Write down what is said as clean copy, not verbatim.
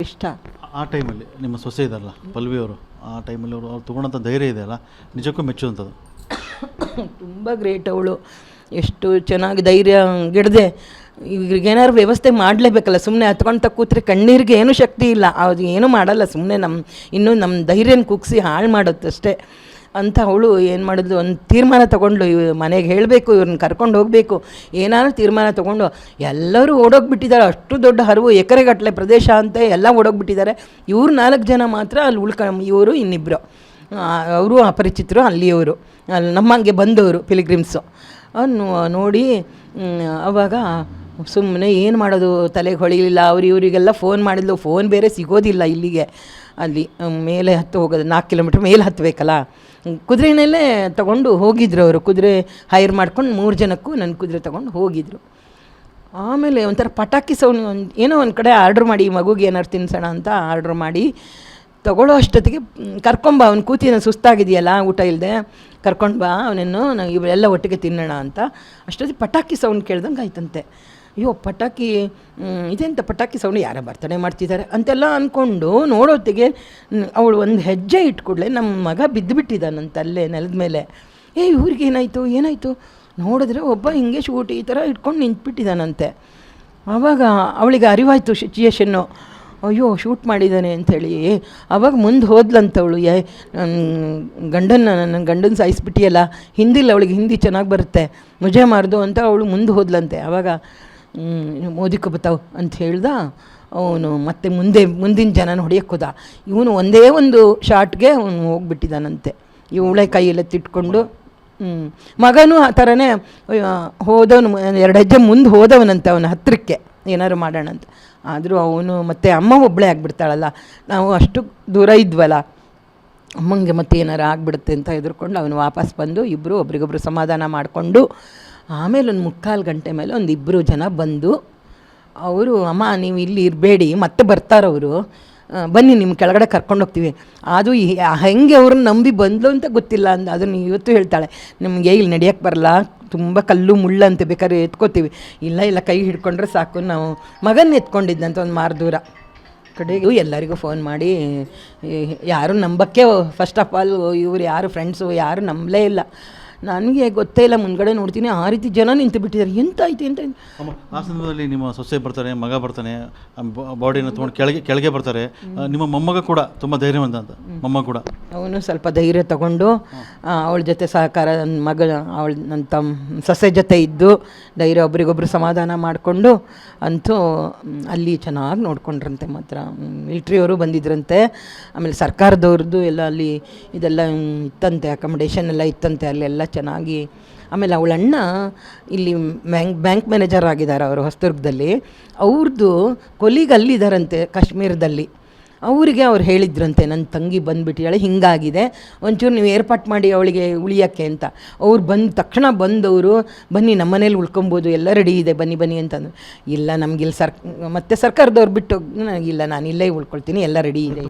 ಇಷ್ಟ. ಆ ಟೈಮಲ್ಲಿ ನಿಮ್ಮ ಸೊಸೆ ಇದಲ್ಲ ಪಲ್ವಿ ಅವರು, ಆ ಟೈಮಲ್ಲಿ ಅವ್ರು ತೊಗೊಂಡಂಥ ಧೈರ್ಯ ಇದೆಯಲ್ಲ ನಿಜಕ್ಕೂ ಮೆಚ್ಚುವಂಥದ್ದು. ತುಂಬ ಗ್ರೇಟ್ ಅವಳು. ಎಷ್ಟು ಚೆನ್ನಾಗಿ ಧೈರ್ಯ ಗಿಡದೆ ಇವ್ರಿಗೇನಾದ್ರು ವ್ಯವಸ್ಥೆ ಮಾಡಲೇಬೇಕಲ್ಲ. ಸುಮ್ಮನೆ ಹತ್ಕೊಂಡು ಕೂತ್ರೆ ಕಣ್ಣೀರಿಗೆ ಏನೂ ಶಕ್ತಿ ಇಲ್ಲ, ಅದು ಏನೂ ಮಾಡಲ್ಲ. ಸುಮ್ಮನೆ ಇನ್ನೂ ನಮ್ಮ ಧೈರ್ಯನ ಕುಗ್ಸಿ ಹಾಳು ಮಾಡುತ್ತಷ್ಟೇ ಅಂತ ಅವಳು ಏನು ಮಾಡಿದ್ಲು, ಒಂದು ತೀರ್ಮಾನ ತೊಗೊಂಡ್ಲು. ಮನೆಗೆ ಹೇಳಬೇಕು, ಇವ್ರನ್ನ ಕರ್ಕೊಂಡು ಹೋಗಬೇಕು, ಏನಾದ್ರು ತೀರ್ಮಾನ ತೊಗೊಂಡು ಎಲ್ಲರೂ ಓಡೋಗ್ಬಿಟ್ಟಿದ್ದಾರೆ. ಅಷ್ಟು ದೊಡ್ಡ ಹರಿವು, ಎಕರೆಗಟ್ಟಲೆ ಪ್ರದೇಶ ಅಂತ ಎಲ್ಲ ಓಡೋಗ್ಬಿಟ್ಟಿದ್ದಾರೆ. ಇವ್ರು 4 ಜನ ಮಾತ್ರ ಅಲ್ಲಿ ಇವರು ಇನ್ನಿಬ್ಬರು, ಅವರು ಅಪರಿಚಿತರು, ಅಲ್ಲಿಯವರು, ಅಲ್ಲಿ ನಮ್ಮಂಗೆ ಬಂದವರು ಪಿಲಿಗ್ರಿಮ್ಸು. ನೋಡಿ ಆವಾಗ ಸುಮ್ಮನೆ ಏನು ಮಾಡೋದು ತಲೆಗೆ ಹೊಳಿಲಿಲ್ಲ. ಇವರಿಗೆಲ್ಲ ಫೋನ್ ಮಾಡಿದ್ಲು, ಫೋನ್ ಬೇರೆ ಸಿಗೋದಿಲ್ಲ ಇಲ್ಲಿಗೆ. ಅಲ್ಲಿ ಮೇಲೆ ಹೋಗೋದು 4 ಕಿಲೋಮೀಟ್ರ್ ಮೇಲೆ ಹತ್ತಬೇಕಲ್ಲ. ಕುದುರೆನಲ್ಲೇ ತೊಗೊಂಡು ಹೋಗಿದ್ರು ಅವರು. ಕುದುರೆ ಹೈರ್ ಮಾಡ್ಕೊಂಡು 3 ಜನಕ್ಕೂ ನನ್ನ ಕುದುರೆ ತೊಗೊಂಡು ಹೋಗಿದ್ರು. ಆಮೇಲೆ ಒಂಥರ ಪಟಾಕಿ ಸೌಂಡ್, ಏನೋ ಒಂದು ಕಡೆ ಆರ್ಡ್ರ್ ಮಾಡಿ ಮಗುಗೆ ಏನಾರು ತಿನ್ಸೋಣ ಅಂತ ಆರ್ಡ್ರ್ ಮಾಡಿ ತೊಗೊಳ್ಳೋ ಅಷ್ಟೊತ್ತಿಗೆ ಕರ್ಕೊಂಬ, ಅವ್ನು ಕೂತಿನ ಸುಸ್ತಾಗಿದೆಯಲ್ಲ ಊಟ ಇಲ್ಲದೆ, ಕರ್ಕೊಂಡು ಬಾ ಅವನನ್ನು, ಇವರೆಲ್ಲ ಒಟ್ಟಿಗೆ ತಿನ್ನೋಣ ಅಂತ. ಅಷ್ಟೊತ್ತಿಗೆ ಪಟಾಕಿ ಸೌಂಡ್ ಕೇಳ್ದಂಗೆ ಆಯ್ತಂತೆ. ಅಯ್ಯೋ ಪಟಾಕಿ ಇದೆಂತ ಪಟಾಕಿ ಸೌಂಡ್, ಯಾರೋ ಬರ್ತಡೇ ಮಾಡ್ತಿದ್ದಾರೆ ಅಂತೆಲ್ಲ ಅಂದ್ಕೊಂಡು ನೋಡೋತ್ತಿಗೆ ಅವಳು ಒಂದು ಹೆಜ್ಜೆ ಇಟ್ಕೊಡ್ಲೆ ನಮ್ಮ ಮಗ ಬಿದ್ದುಬಿಟ್ಟಿದ್ದಾನಂತ ಅಲ್ಲೇ ನೆಲದ ಮೇಲೆ. ಇವ್ರಿಗೆ ಏನಾಯಿತು ನೋಡಿದ್ರೆ ಒಬ್ಬ ಹಿಂಗೆ ಶೂಟ್ ಈ ಥರ ಇಟ್ಕೊಂಡು ನಿಂತ್ಬಿಟ್ಟಿದ್ದಾನಂತೆ. ಆವಾಗ ಅವಳಿಗೆ ಅರಿವಾಯಿತು ಸಿಚುಯೇಷನ್ನು. ಅಯ್ಯೋ ಶೂಟ್ ಮಾಡಿದ್ದಾನೆ ಅಂಥೇಳಿ. ಆವಾಗ ಮುಂದೆ ಹೋದ್ಲಂತವಳು, ನನ್ನ ಗಂಡನ ಸಾಯಿಸ್ಬಿಟ್ಟಿಯಲ್ಲ, ಹಿಂದಿಲ್ಲ ಅವಳಿಗೆ, ಹಿಂದಿ ಚೆನ್ನಾಗಿ ಬರುತ್ತೆ, ಮುಜೆ ಮಾರ್ದು ಅಂತ ಅವಳು ಮುಂದೆ ಹೋದ್ಲಂತೆ. ಆವಾಗ ಮೋದಿಕೊ ಬತ್ತಾವ್ ಅಂತ ಹೇಳ್ದ ಅವನು. ಮತ್ತೆ ಮುಂದಿನ ಜನನ ಹೊಡೆಯಕ್ಕೆ ಹೋದ. ಇವನು ಒಂದೇ ಒಂದು ಶಾಟ್ಗೆ ಅವನು ಹೋಗ್ಬಿಟ್ಟಿದ್ದಾನಂತೆ. ಇವಳೆ ಕೈಯೆಲ್ಲ ತಿಟ್ಕೊಂಡು. ಮಗನೂ ಆ ಥರನೇ ಹೋದವನು, 2 ಹೆಜ್ಜೆ ಮುಂದೆ ಹೋದವನಂತೆ ಅವನ ಹತ್ತಿರಕ್ಕೆ ಏನಾದ್ರು ಮಾಡೋಣ ಅಂತ. ಆದರೂ ಅವನು ಮತ್ತೆ ಅಮ್ಮ ಒಬ್ಬಳೇ ಆಗಿಬಿಡ್ತಾಳಲ್ಲ, ನಾವು ಅಷ್ಟು ದೂರ ಇದ್ವಲ್ಲ, ಅಮ್ಮಂಗೆ ಮತ್ತೆ ಏನಾರು ಆಗಿಬಿಡುತ್ತೆ ಅಂತ ಹೆದರ್ಕೊಂಡು ಅವನು ವಾಪಸ್ ಬಂದು ಇಬ್ಬರು ಒಬ್ರಿಗೊಬ್ರು ಸಮಾಧಾನ ಮಾಡಿಕೊಂಡು ಆಮೇಲೆ ಒಂದು 3/4 ಗಂಟೆ ಮೇಲೆ ಒಂದು 2 ಜನ ಬಂದು ಅವರು, ಅಮ್ಮ ನೀವು ಇಲ್ಲಿ ಇರಬೇಡಿ ಮತ್ತೆ ಬರ್ತಾರವರು, ಬನ್ನಿ ನಿಮ್ಮ ಕೆಳಗಡೆ ಕರ್ಕೊಂಡೋಗ್ತೀವಿ. ಅದು ಹೆಂಗೆ ಅವ್ರನ್ನ ನಂಬಿ ಬಂದ್ಲು ಅಂತ ಗೊತ್ತಿಲ್ಲ ಅಂದ. ಅದನ್ನು ಇವತ್ತು ಹೇಳ್ತಾಳೆ, ನಿಮಗೆ ಇಲ್ಲಿ ನಡೆಯೋಕ್ಕೆ ಬರಲ್ಲ, ತುಂಬ ಕಲ್ಲು ಮುಳ್ಳಂತೆ, ಬೇಕಾದ್ರೆ ಎತ್ಕೋತೀವಿ. ಇಲ್ಲ ಕೈ ಹಿಡ್ಕೊಂಡ್ರೆ ಸಾಕು. ನಾವು ಮಗನ ಎತ್ಕೊಂಡಿದ್ದಂತ ಒಂದು ಮಾರು ದೂರ ಕಡೆಗೂ ಎಲ್ಲರಿಗೂ ಫೋನ್ ಮಾಡಿ ಯಾರು ನಂಬಕ್ಕೆ, ಫಸ್ಟ್ ಆಫ್ ಆಲ್ ಇವ್ರು ಯಾರು ಫ್ರೆಂಡ್ಸು ಯಾರು ನಂಬಲೇ ಇಲ್ಲ. ನನಗೆ ಗೊತ್ತೇ ಇಲ್ಲ, ಮುಂದ್ಗಡೆ ನೋಡ್ತೀನಿ ಆ ರೀತಿ ಜನ ನಿಂತು ಬಿಟ್ಟಿದ್ದಾರೆ. ಎಂತಾಯ್ತು ಆ ಸಂದರ್ಭದಲ್ಲಿ ನಿಮ್ಮ ಸೊಸೆ ಬರ್ತಾರೆ, ಮಗ ಬರ್ತಾನೆ, ಬಾಡಿನ ತೊಗೊಂಡು ಕೆಳಗೆ ಬರ್ತಾರೆ. ನಿಮ್ಮ ಮೊಮ್ಮಗ ಕೂಡ ತುಂಬ ಧೈರ್ಯವಂತ ಅಂತ, ಮೊಮ್ಮಗ ಕೂಡ ಅವನು ಸ್ವಲ್ಪ ಧೈರ್ಯ ತಗೊಂಡು ಅವಳ ಜೊತೆ ಸಹಕಾರ, ನನ್ನ ಮಗ ನನ್ನ ಸೊಸೆ ಜೊತೆ ಇದ್ದು ಧೈರ್ಯ ಒಬ್ರಿಗೊಬ್ರು ಸಮಾಧಾನ ಮಾಡಿಕೊಂಡು ಅಂತೂ ಅಲ್ಲಿ ಚೆನ್ನಾಗಿ ನೋಡ್ಕೊಂಡ್ರಂತೆ. ಮಾತ್ರ ಮಿಲ್ಟ್ರಿಯವರು ಬಂದಿದ್ರಂತೆ, ಆಮೇಲೆ ಸರ್ಕಾರದವ್ರದ್ದು ಎಲ್ಲ ಅಲ್ಲಿ ಇದೆಲ್ಲ ಇತ್ತಂತೆ, ಅಕಾಮಡೇಷನ್ ಎಲ್ಲ ಇತ್ತಂತೆ ಅಲ್ಲೆಲ್ಲ ಚೆನ್ನಾಗಿ. ಆಮೇಲೆ ಅವಳ ಅಣ್ಣ ಇಲ್ಲಿ ಬ್ಯಾಂಕ್ ಮ್ಯಾನೇಜರ್ ಆಗಿದ್ದಾರೆ ಅವರು ಹೊಸದುರ್ಗದಲ್ಲಿ. ಅವ್ರದ್ದು ಕೊಲೀಗ್ ಅಲ್ಲಿದ್ದಾರಂತೆ ಕಾಶ್ಮೀರದಲ್ಲಿ. ಅವರಿಗೆ ಅವ್ರು ಹೇಳಿದ್ರಂತೆ, ನನ್ನ ತಂಗಿ ಬಂದುಬಿಟ್ಟಿದ್ದಾಳೆ, ಹಿಂಗಾಗಿದೆ, ಒಂಚೂರು ನೀವು ಏರ್ಪಾಟ್ ಮಾಡಿ ಅವಳಿಗೆ ಉಳಿಯೋಕ್ಕೆ ಅಂತ. ಅವ್ರು ತಕ್ಷಣ ಬಂದವರು, ಬನ್ನಿ ನಮ್ಮ ಮನೇಲಿ ಉಳ್ಕೊಬೋದು, ಎಲ್ಲ ರೆಡಿ ಇದೆ, ಬನ್ನಿ ಅಂತಂದು. ಇಲ್ಲ ನಮಗಿಲ್ಲಿ ಮತ್ತೆ ಸರ್ಕಾರದವ್ರು ಬಿಟ್ಟು, ಇಲ್ಲ ನಾನು ಇಲ್ಲೇ ಉಳ್ಕೊಳ್ತೀನಿ, ಎಲ್ಲ ರೆಡಿ ಇದೆ.